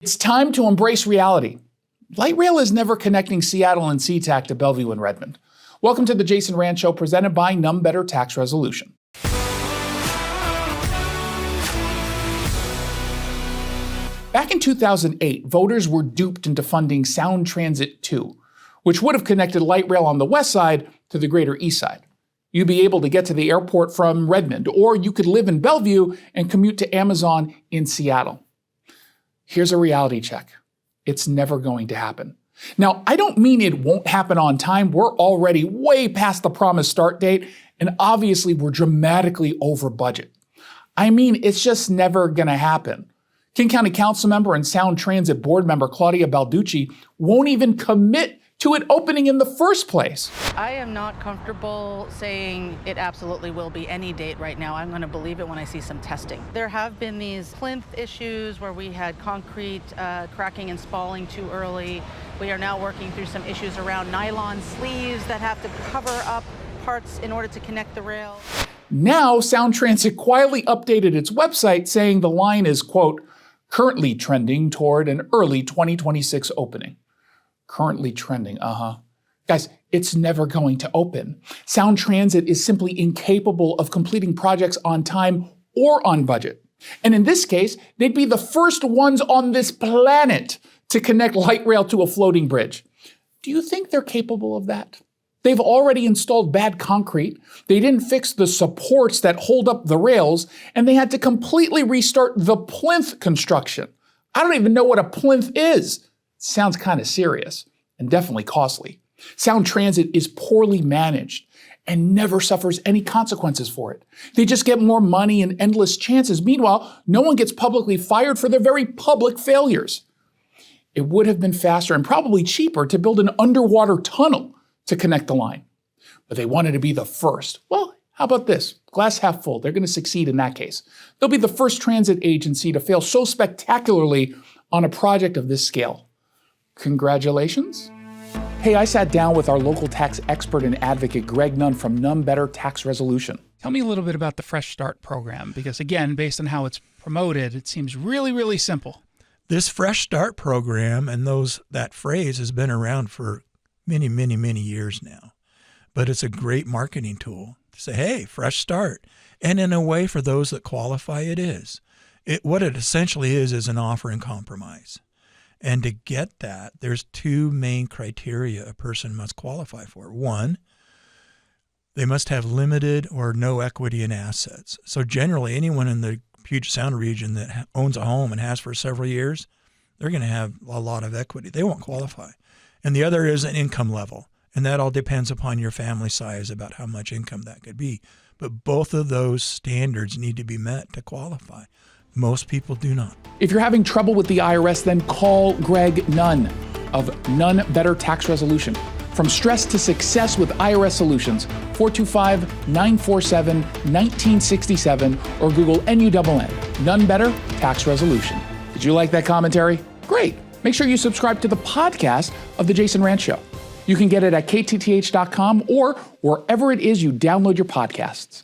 It's time to embrace reality. Light rail is never connecting Seattle and SeaTac to Bellevue and Redmond. Welcome to the Jason Rand Show, presented by None Better Tax Resolution. Back in 2008, voters were duped into funding Sound Transit 2, which would have connected light rail on the west side to the greater east side. You'd be able to get to the airport from Redmond, or you could live in Bellevue and commute to Amazon in Seattle. Here's a reality check. It's never going to happen. Now, I don't mean it won't happen on time. We're already way past the promised start date, and obviously we're dramatically over budget. I mean, it's just never gonna happen. King County Council member and Sound Transit board member Claudia Balducci won't even commit to it opening in the first place. I am not comfortable saying it absolutely will be any date right now. I'm going to believe it when I see some testing. There have been these plinth issues where we had concrete cracking and spalling too early. We are now working through some issues around nylon sleeves that have to cover up parts in order to connect the rail. Now, Sound Transit quietly updated its website saying the line is, quote, currently trending toward an early 2026 opening. Currently trending, Guys, it's never going to open. Sound Transit is simply incapable of completing projects on time or on budget. And in this case, they'd be the first ones on this planet to connect light rail to a floating bridge. Do you think they're capable of that? They've already installed bad concrete, they didn't fix the supports that hold up the rails, and they had to completely restart the plinth construction. I don't even know what a plinth is. Sounds kind of serious and definitely costly. Sound Transit is poorly managed and never suffers any consequences for it. They just get more money and endless chances. Meanwhile, no one gets publicly fired for their very public failures. It would have been faster and probably cheaper to build an underwater tunnel to connect the line. But they wanted to be the first. Well, how about this? Glass half full. They're going to succeed in that case. They'll be the first transit agency to fail so spectacularly on a project of this scale. Congratulations. Hey, I sat down with our local tax expert and advocate, Greg Nunn from None Better Tax Resolution. Tell me a little bit about the Fresh Start program, because again, based on how it's promoted, it seems really, really simple. This Fresh Start program and that phrase has been around for many, many, many years now. But it's a great marketing tool to say, hey, fresh start. And in a way, for those that qualify, it is. What it essentially is an offer in compromise. And to get that, there's two main criteria a person must qualify for. One, they must have limited or no equity in assets. So generally, anyone in the Puget Sound region that owns a home and has for several years, they're going to have a lot of equity. They won't qualify. And the other is an income level. And that all depends upon your family size about how much income that could be. But both of those standards need to be met to qualify. Most people do not. If you're having trouble with the IRS, then call Greg Nunn of None Better Tax Resolution. From stress to success with IRS Solutions, 425-947-1967, or Google NUNN, None Better Tax Resolution. Did you like that commentary? Great. Make sure you subscribe to the podcast of The Jason Rand Show. You can get it at ktth.com or wherever it is you download your podcasts.